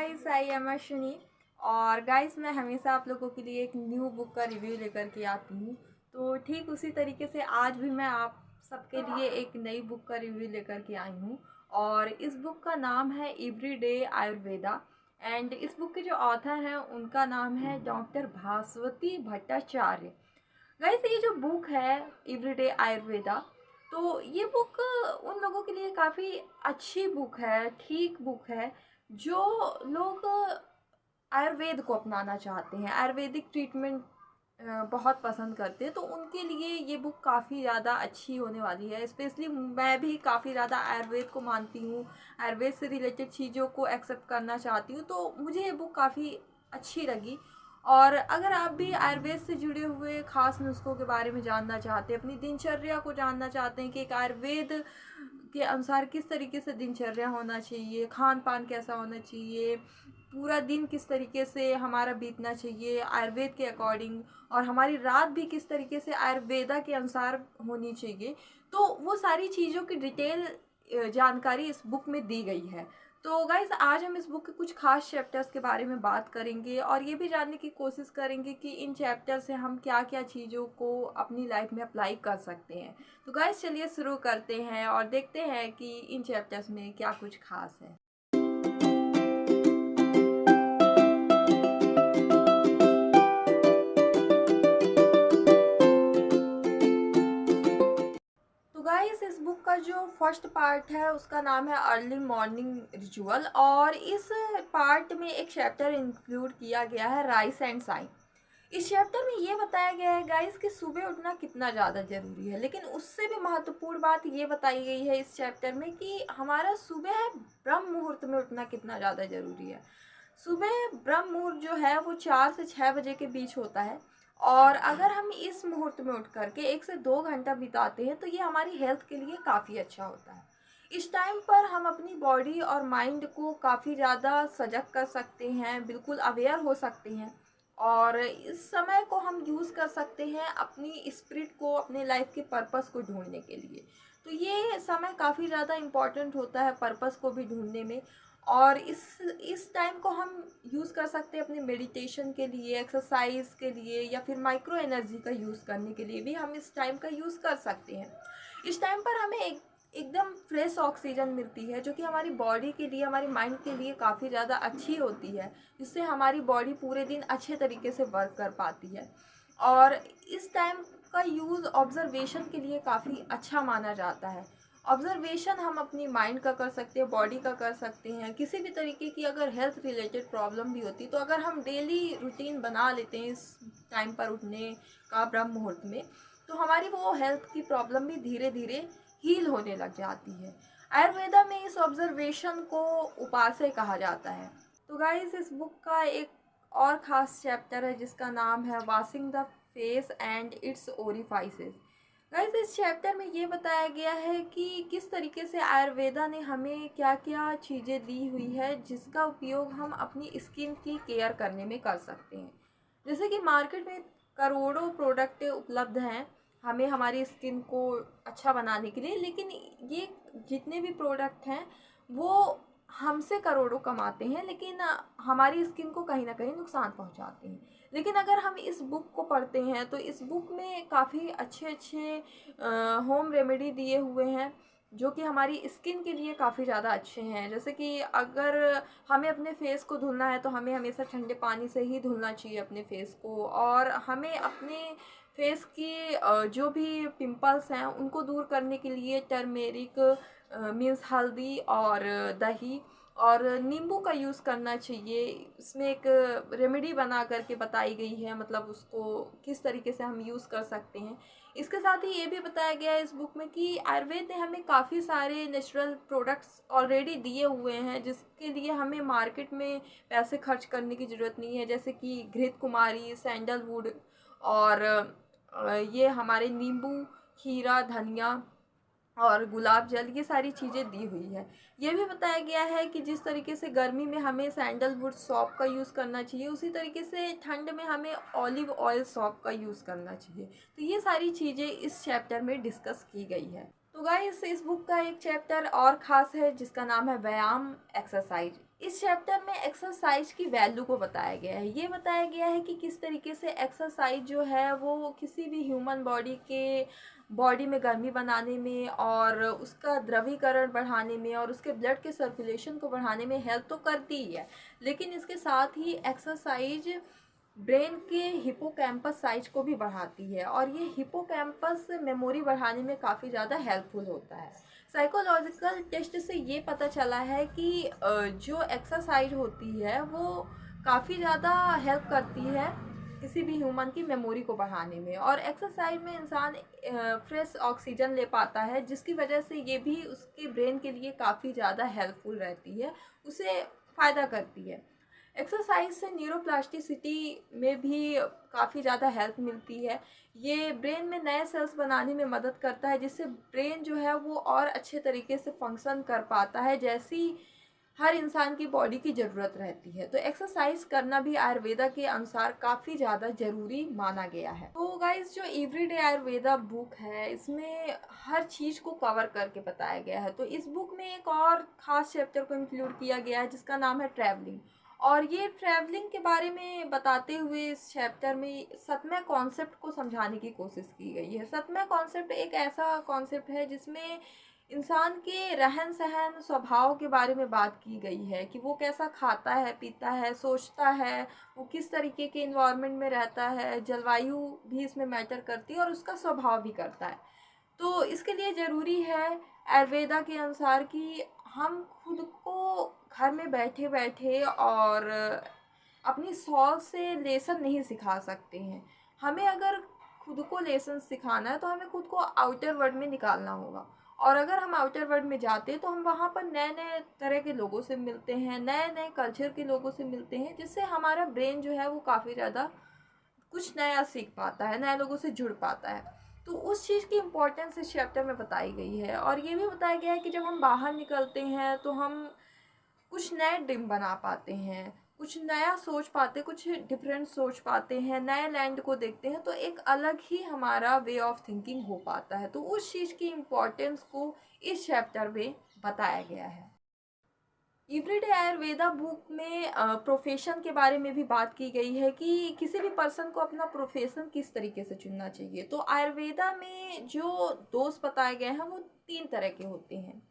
Guys, I am Ashwini. और guys, मैं हमेशा आप लोगों के लिए एक न्यू बुक का रिव्यू लेकर के आती हूँ। तो ठीक उसी तरीके से आज भी मैं आप सबके लिए एक नई बुक का रिव्यू लेकर के आई हूँ। और इस बुक का नाम है एवरीडे आयुर्वेदा। एंड इस बुक के जो ऑथर हैं उनका नाम है डॉक्टर भास्वती भट्टाचार्य। गाइस, ये जो बुक है एवरीडे आयुर्वेदा, तो ये बुक उन लोगों के लिए काफ़ी अच्छी बुक है, ठीक बुक है जो लोग आयुर्वेद को अपनाना चाहते हैं, आयुर्वेदिक ट्रीटमेंट बहुत पसंद करते हैं। तो उनके लिए ये बुक काफ़ी ज़्यादा अच्छी होने वाली है। स्पेशली मैं भी काफ़ी ज़्यादा आयुर्वेद को मानती हूँ, आयुर्वेद से रिलेटेड चीज़ों को एक्सेप्ट करना चाहती हूँ, तो मुझे ये बुक काफ़ी अच्छी लगी। और अगर आप भी आयुर्वेद से जुड़े हुए ख़ास नुस्खों के बारे में जानना चाहते हैं, अपनी दिनचर्या को जानना चाहते हैं कि एक आयुर्वेद के अनुसार किस तरीके से दिनचर्या होना चाहिए, खान पान कैसा होना चाहिए, पूरा दिन किस तरीके से हमारा बीतना चाहिए आयुर्वेद के अकॉर्डिंग, और हमारी रात भी किस तरीके से आयुर्वेदा के अनुसार होनी चाहिए, तो वो सारी चीज़ों की डिटेल जानकारी इस बुक में दी गई है। तो गाइज़, आज हम इस बुक के कुछ खास चैप्टर्स के बारे में बात करेंगे और ये भी जानने की कोशिश करेंगे कि इन चैप्टर से हम क्या क्या चीज़ों को अपनी लाइफ में अप्लाई कर सकते हैं। तो गाइज़, चलिए शुरू करते हैं और देखते हैं कि इन चैप्टर्स में क्या कुछ खास है। तो गाइस, इस बुक का जो फर्स्ट पार्ट है उसका नाम है अर्ली मॉर्निंग रिचुअल। और इस पार्ट में एक चैप्टर इंक्लूड किया गया है राइस एंड साइन। इस चैप्टर में ये बताया गया है गाइस कि सुबह उठना कितना ज़्यादा ज़रूरी है, लेकिन उससे भी महत्वपूर्ण बात ये बताई गई है इस चैप्टर में कि हमारा सुबह ब्रह्म मुहूर्त में उठना कितना ज़्यादा ज़रूरी है। सुबह ब्रह्म मुहूर्त जो है वो 4 से 6 बजे के बीच होता है। और अगर हम इस मुहूर्त में उठ करके 1 से 2 घंटा बिताते हैं तो ये हमारी हेल्थ के लिए काफ़ी अच्छा होता है। इस टाइम पर हम अपनी बॉडी और माइंड को काफ़ी ज़्यादा सजग कर सकते हैं, बिल्कुल अवेयर हो सकते हैं। और इस समय को हम यूज़ कर सकते हैं अपनी स्पिरिट को, अपने लाइफ के पर्पस को ढूंढने के लिए। तो ये समय काफ़ी ज़्यादा इम्पॉर्टेंट होता है पर्पस को भी ढूंढने में। और इस टाइम को हम यूज़ कर सकते हैं अपने मेडिटेशन के लिए, एक्सरसाइज के लिए, या फिर माइक्रो एनर्जी का यूज़ करने के लिए भी हम इस टाइम का यूज़ कर सकते हैं। इस टाइम पर हमें एकदम फ्रेश ऑक्सीजन मिलती है जो कि हमारी बॉडी के लिए, हमारी माइंड के लिए काफ़ी ज़्यादा अच्छी होती है, जिससे हमारी बॉडी पूरे दिन अच्छे तरीके से वर्क कर पाती है। और इस टाइम का यूज़ ऑब्जर्वेशन के लिए काफ़ी अच्छा माना जाता है। ऑब्जर्वेशन हम अपनी माइंड का कर सकते हैं, बॉडी का कर सकते हैं, किसी भी तरीके की अगर हेल्थ रिलेटेड प्रॉब्लम भी होती है तो अगर हम डेली रूटीन बना लेते हैं इस टाइम पर उठने का ब्रह्म मुहूर्त में, तो हमारी वो हेल्थ की प्रॉब्लम भी धीरे धीरे हील होने लग जाती है। आयुर्वेदा में इस ऑब्जर्वेशन को उपासय कहा जाता है। तो गाइस, इस बुक का एक और ख़ास चैप्टर है जिसका नाम है washing the face and its orifices. Guys, इस चैप्टर में ये बताया गया है कि किस तरीके से आयुर्वेदा ने हमें क्या क्या चीज़ें दी हुई है जिसका उपयोग हम अपनी स्किन की केयर करने में कर सकते हैं। जैसे कि मार्केट में करोड़ों प्रोडक्ट उपलब्ध हैं हमें हमारी स्किन को अच्छा बनाने के लिए, लेकिन ये जितने भी प्रोडक्ट हैं वो हमसे करोड़ों कमाते हैं, लेकिन हमारी स्किन को कहीं ना कहीं नुकसान पहुंचाते हैं। लेकिन अगर हम इस बुक को पढ़ते हैं तो इस बुक में काफ़ी अच्छे अच्छे होम रेमेडी दिए हुए हैं जो कि हमारी स्किन के लिए काफ़ी ज़्यादा अच्छे हैं। जैसे कि अगर हमें अपने फेस को धुलना है तो हमें हमेशा ठंडे पानी से ही धुलना चाहिए अपने फेस को। और हमें अपने फेस की जो भी पिंपल्स हैं उनको दूर करने के लिए टर्मेरिक मीन्स हल्दी और दही और नींबू का यूज़ करना चाहिए। इसमें एक रेमेडी बना करके बताई गई है, मतलब उसको किस तरीके से हम यूज़ कर सकते हैं। इसके साथ ही ये भी बताया गया है इस बुक में कि आयुर्वेद ने हमें काफ़ी सारे नेचुरल प्रोडक्ट्स ऑलरेडी दिए हुए हैं जिसके लिए हमें मार्केट में पैसे खर्च करने की ज़रूरत नहीं है। जैसे कि घृत कुमारी, सैंडलवुड और ये हमारे नींबू, खीरा, धनिया और गुलाब जल, ये सारी चीज़ें दी हुई है। ये भी बताया गया है कि जिस तरीके से गर्मी में हमें सैंडलवुड सौंफ का यूज़ करना चाहिए, उसी तरीके से ठंड में हमें ऑलिव ऑयल सौंफ का यूज़ करना चाहिए। तो ये सारी चीज़ें इस चैप्टर में डिस्कस की गई है। तो गाइस, इस बुक का एक चैप्टर और ख़ास है जिसका नाम है व्यायाम एक्सरसाइज। इस चैप्टर में एक्सरसाइज की वैल्यू को बताया गया है। ये बताया गया है कि किस तरीके से एक्सरसाइज जो है वो किसी भी ह्यूमन बॉडी में गर्मी बनाने में और उसका द्रवीकरण बढ़ाने में और उसके ब्लड के सर्कुलेशन को बढ़ाने में हेल्प तो करती ही है, लेकिन इसके साथ ही एक्सरसाइज ब्रेन के हिपोकैम्पस साइज को भी बढ़ाती है और ये हिपोकैम्पस मेमोरी बढ़ाने में काफ़ी ज़्यादा हेल्पफुल होता है। साइकोलॉजिकल टेस्ट से ये पता चला है कि जो एक्सरसाइज होती है वो काफ़ी ज़्यादा हेल्प करती है किसी भी ह्यूमन की मेमोरी को बढ़ाने में, और एक्सरसाइज में इंसान फ्रेश ऑक्सीजन ले पाता है, जिसकी वजह से ये भी उसके ब्रेन के लिए काफ़ी ज़्यादा हेल्पफुल रहती है, उसे फ़ायदा करती है। एक्सरसाइज से न्यूरोप्लास्टिसिटी में भी काफ़ी ज़्यादा हेल्प मिलती है। ये ब्रेन में नए सेल्स बनाने में मदद करता है, जिससे ब्रेन जो है वो और अच्छे तरीके से फंक्शन कर पाता है, जैसी हर इंसान की बॉडी की ज़रूरत रहती है। तो एक्सरसाइज करना भी आयुर्वेदा के अनुसार काफ़ी ज़्यादा ज़रूरी माना गया है। तो गाइज, जो एवरीडे आयुर्वेदा बुक है इसमें हर चीज़ को कवर करके बताया गया है। तो इस बुक में एक और ख़ास चैप्टर को इंक्लूड किया गया है जिसका नाम है ट्रैवलिंग, और ये ट्रैवलिंग के बारे में बताते हुए इस चैप्टर में सतमें कॉन्सेप्ट को समझाने की कोशिश की गई है। सतमें कॉन्सेप्ट एक ऐसा कॉन्सेप्ट है जिसमें इंसान के रहन सहन स्वभाव के बारे में बात की गई है कि वो कैसा खाता है, पीता है, सोचता है, वो किस तरीके के इन्वायरमेंट में रहता है, जलवायु भी इसमें मैटर करती है और उसका स्वभाव भी करता है। तो इसके लिए ज़रूरी है आयुर्वेदा के अनुसार कि हम खुद को घर में बैठे बैठे और अपनी सौच से लेसन नहीं सिखा सकते हैं। हमें अगर खुद को लेसन सिखाना है तो हमें खुद को आउटर वर्ल्ड में निकालना होगा, और अगर हम आउटर वर्ल्ड में जाते हैं तो हम वहाँ पर नए नए तरह के लोगों से मिलते हैं, नए नए कल्चर के लोगों से मिलते हैं, जिससे हमारा ब्रेन जो है वो काफ़ी ज़्यादा कुछ नया सीख पाता है, नए लोगों से जुड़ पाता है। तो उस चीज़ की इम्पोर्टेंस इस चैप्टर में बताई गई है, और ये भी बताया गया है कि जब हम बाहर निकलते हैं तो हम कुछ नए ड्रीम बना पाते हैं, कुछ नया सोच पाते, कुछ डिफरेंट सोच पाते हैं, नए लैंड को देखते हैं, तो एक अलग ही हमारा वे ऑफ थिंकिंग हो पाता है। तो उस चीज़ की इम्पोर्टेंस को इस चैप्टर में बताया गया है। एवरीडे आयुर्वेदा बुक में प्रोफेशन के बारे में भी बात की गई है कि किसी भी पर्सन को अपना प्रोफेशन किस तरीके से चुनना चाहिए। तो आयुर्वेदा में जो दोष बताए गए हैं वो 3 तरह के होते हैं: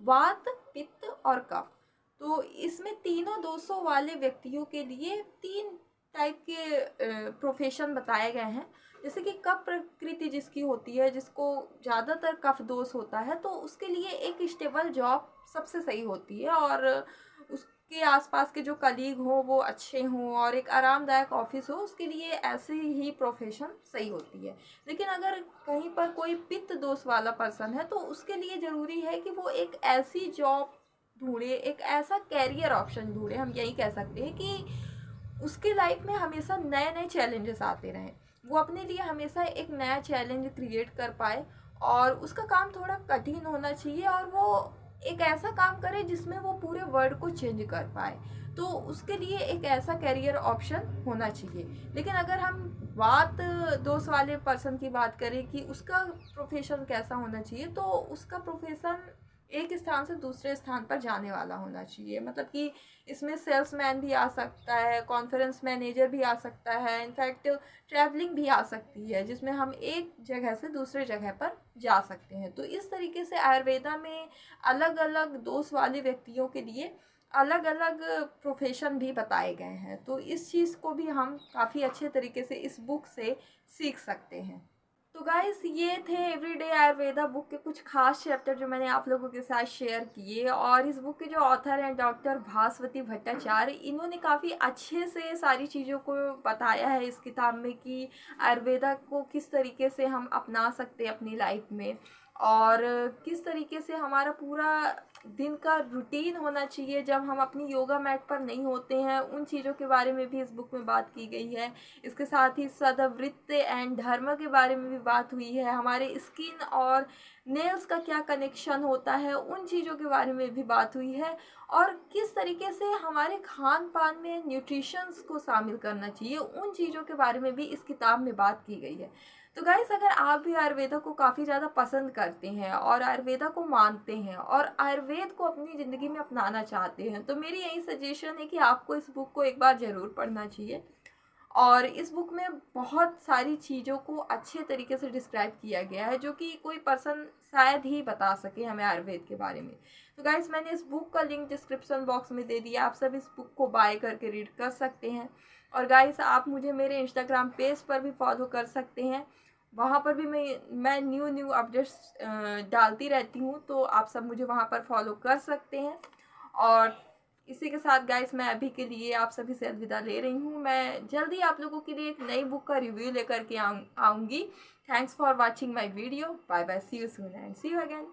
वात, पित्त और कफ। तो इसमें तीनों दोषों वाले व्यक्तियों के लिए 3 टाइप के प्रोफेशन बताए गए हैं। जैसे कि कफ प्रकृति जिसकी होती है, जिसको ज़्यादातर कफ दोष होता है, तो उसके लिए एक स्टेबल जॉब सबसे सही होती है, और उसके आसपास के जो कलीग हों वो अच्छे हों और एक आरामदायक ऑफिस हो, उसके लिए ऐसी ही प्रोफेशन सही होती है। लेकिन अगर कहीं पर कोई पित्त दोष वाला पर्सन है तो उसके लिए ज़रूरी है कि वो एक ऐसी जॉब ढूंढे, एक ऐसा कैरियर ऑप्शन ढूंढे, हम यही कह सकते हैं कि उसकी लाइफ में हमेशा नए नए चैलेंजेस आते रहें, वो अपने लिए हमेशा एक नया चैलेंज क्रिएट कर पाए, और उसका काम थोड़ा कठिन होना चाहिए और वो एक ऐसा काम करे जिसमें वो पूरे वर्ल्ड को चेंज कर पाए। तो उसके लिए एक ऐसा करियर ऑप्शन होना चाहिए। लेकिन अगर हम बात दोस्त वाले पर्सन की बात करें कि उसका प्रोफेशन कैसा होना चाहिए, तो उसका प्रोफेशन एक स्थान से दूसरे स्थान पर जाने वाला होना चाहिए। मतलब कि इसमें सेल्समैन भी आ सकता है, कॉन्फ्रेंस मैनेजर भी आ सकता है, इनफैक्ट ट्रैवलिंग भी आ सकती है, जिसमें हम एक जगह से दूसरे जगह पर जा सकते हैं। तो इस तरीके से आयुर्वेदा में अलग अलग दोष वाले व्यक्तियों के लिए अलग अलग प्रोफेशन भी बताए गए हैं। तो इस चीज़ को भी हम काफ़ी अच्छे तरीके से इस बुक से सीख सकते हैं। तो गाइस, ये थे एवरीडे आयुर्वेदा बुक के कुछ खास चैप्टर जो मैंने आप लोगों के साथ शेयर किए। और इस बुक के जो ऑथर हैं डॉक्टर भास्वती भट्टाचार्य, इन्होंने काफ़ी अच्छे से सारी चीज़ों को बताया है इस किताब में कि आयुर्वेदा को किस तरीके से हम अपना सकते हैं अपनी लाइफ में, और किस तरीके से हमारा पूरा दिन का रूटीन होना चाहिए जब हम अपनी योगा मैट पर नहीं होते हैं। उन चीज़ों के बारे में भी इस बुक में बात की गई है। इसके साथ ही सदवृत्त एंड धर्म के बारे में भी बात हुई है। हमारे स्किन और नेल्स का क्या कनेक्शन होता है, उन चीज़ों के बारे में भी बात हुई है, और किस तरीके से हमारे खान पान में न्यूट्रिशंस को शामिल करना चाहिए, उन चीज़ों के बारे में भी इस किताब में बात की गई है। तो गाइस, अगर आप भी आयुर्वेदा को काफ़ी ज़्यादा पसंद करते हैं और आयुर्वेदा को मानते हैं और आयुर्वेद को अपनी ज़िंदगी में अपनाना चाहते हैं, तो मेरी यही सजेशन है कि आपको इस बुक को एक बार ज़रूर पढ़ना चाहिए। और इस बुक में बहुत सारी चीज़ों को अच्छे तरीके से डिस्क्राइब किया गया है, जो कि कोई पर्सन शायद ही बता सके हमें आयुर्वेद के बारे में। तो गाइस, मैंने इस बुक का लिंक डिस्क्रिप्शन बॉक्स में दे दिया, आप सब इस बुक को बाय करके रीड कर सकते हैं। और गाइस, आप मुझे मेरे इंस्टाग्राम पेज पर भी फॉलो कर सकते हैं, वहाँ पर भी मैं न्यू अपडेट्स डालती रहती हूँ, तो आप सब मुझे वहाँ पर फॉलो कर सकते हैं। और इसी के साथ गाइस, मैं अभी के लिए आप सभी से अलविदा ले रही हूँ। मैं जल्दी आप लोगों के लिए एक नई बुक का रिव्यू लेकर के आऊँगी। Thanks for watching my video. Bye bye, see you soon and see you again.